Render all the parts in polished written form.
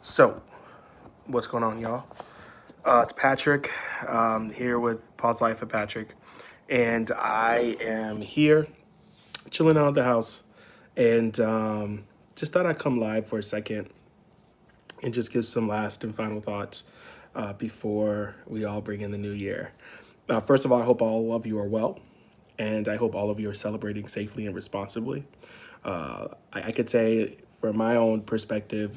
So, what's going on, y'all? It's Patrick here with Pause Life of Patrick, and I am here chilling out of the house, and just thought I'd come live for a second and just give some last and final thoughts before we all bring in the new year. First of all, I hope all of you are well, and I hope all of you are celebrating safely and responsibly. I could say, from my own perspective,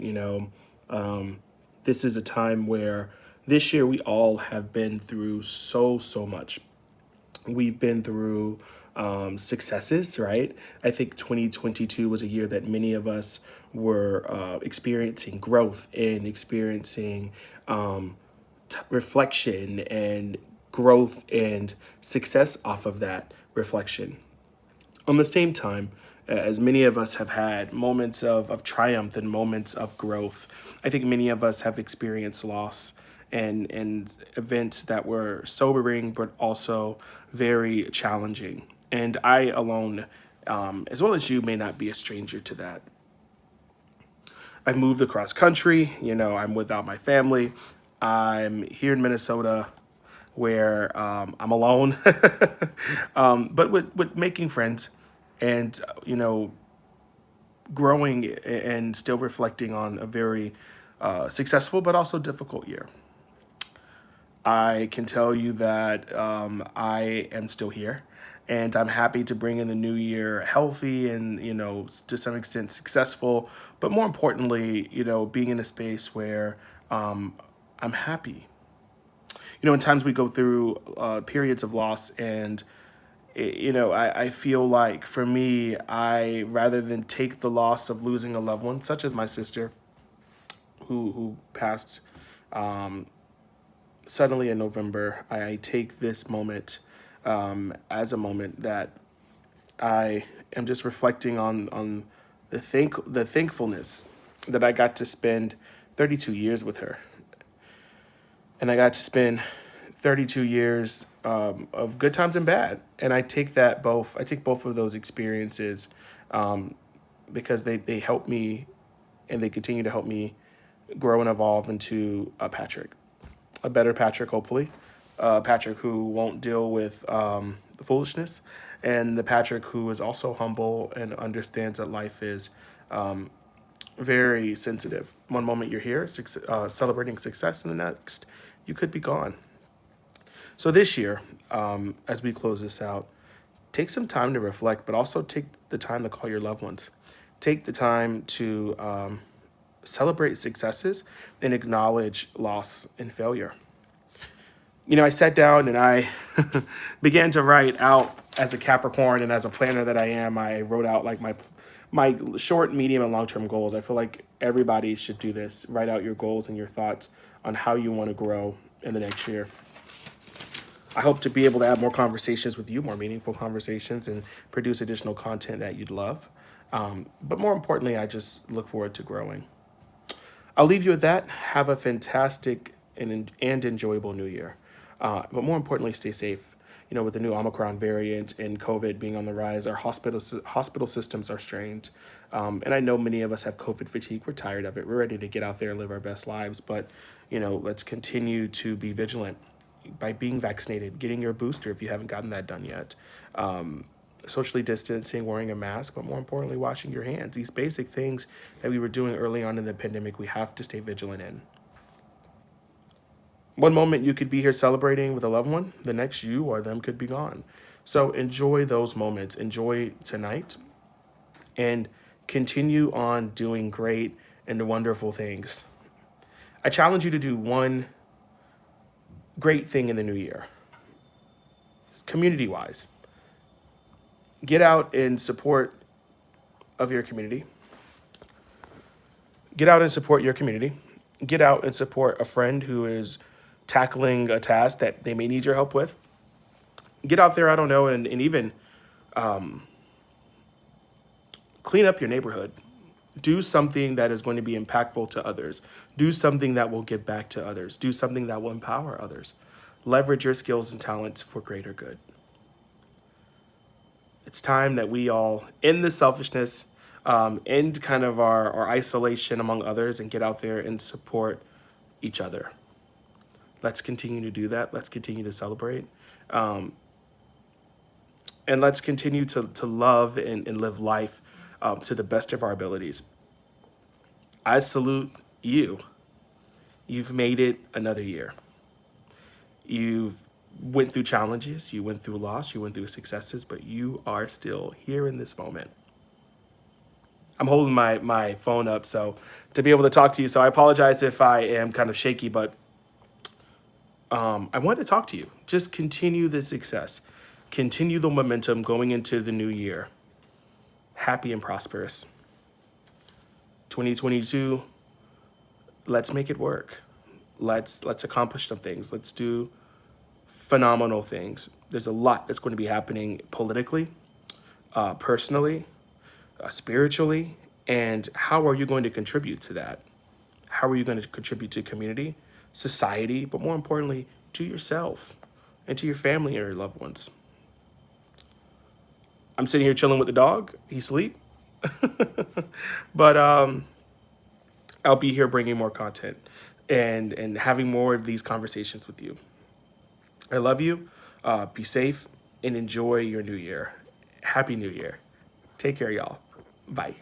this is a time where this year we all have been through so much. We've been through successes, right? I think 2022 was a year that many of us were experiencing growth and experiencing reflection and growth and success off of that reflection. On the same time, as many of us have had moments of triumph and moments of growth, I think many of us have experienced loss and events that were sobering but also very challenging. And I alone, as well as you, may not be a stranger to that. I've moved across country, I'm without my family. I'm here in Minnesota where I'm alone, but with making friends and, growing and still reflecting on a very successful but also difficult year. I can tell you that I am still here, and I'm happy to bring in the new year healthy and, to some extent successful, but more importantly, being in a space where I'm happy. In times we go through periods of loss, and I feel like, for me, I, rather than take the loss of losing a loved one, such as my sister, who passed suddenly in November, I take this moment as a moment that I am just reflecting on the thankfulness that I got to spend 32 years with her, and I got to spend 32 years of good times and bad, and I take both of those experiences because they help me, and they continue to help me grow and evolve into a better Patrick, hopefully. Patrick who won't deal with the foolishness, and the Patrick who is also humble and understands that life is very sensitive. One moment you're here celebrating success, and the next you could be gone. So this year, as we close this out, take some time to reflect, but also take the time to call your loved ones. Take the time to celebrate successes and acknowledge loss and failure. I sat down and I began to write out, as a Capricorn and as a planner that I am. I wrote out like my short, medium, and long-term goals. I feel like everybody should do this. Write out your goals and your thoughts on how you want to grow in the next year. I hope to be able to have more conversations with you, more meaningful conversations, and produce additional content that you'd love. But more importantly, I just look forward to growing. I'll leave you with that. Have a fantastic and enjoyable new year. But more importantly, stay safe. With the new Omicron variant and COVID being on the rise, our hospital systems are strained. And I know many of us have COVID fatigue. We're tired of it. We're ready to get out there and live our best lives. But, let's continue to be vigilant by being vaccinated, getting your booster if you haven't gotten that done yet. Socially distancing, wearing a mask, but more importantly, washing your hands. These basic things that we were doing early on in the pandemic, we have to stay vigilant in. One moment you could be here celebrating with a loved one, the next you or them could be gone. So enjoy those moments, enjoy tonight, and continue on doing great and wonderful things. I challenge you to do one great thing in the new year, community-wise. Get out in support of your community. Get out and support your community. Get out and support a friend who is tackling a task that they may need your help with. Get out there, I don't know, and even clean up your neighborhood. Do something that is going to be impactful to others. Do something that will give back to others. Do something that will empower others. Leverage your skills and talents for greater good. It's time that we all end the selfishness end kind of our isolation among others and get out there and support each other. Let's continue to do that. Let's continue to celebrate. And let's continue to love and live life to the best of our abilities. I salute you. You've made it another year. You've went through challenges, you went through loss, you went through successes, but you are still here in this moment. I'm holding my phone up so to be able to talk to you. So I apologize if I am kind of shaky, but I want to talk to you. Just continue the success. Continue the momentum going into the new year. Happy and prosperous. 2022, let's make it work. Let's accomplish some things. Let's do phenomenal things. There's a lot that's going to be happening politically, personally, spiritually, and how are you going to contribute to that? How are you going to contribute to community, society, but more importantly, to yourself and to your family and your loved ones? I'm sitting here chilling with the dog. He's asleep. But I'll be here bringing more content and having more of these conversations with you. I love you. Be safe and enjoy your new year. Happy New Year. Take care, y'all. Bye.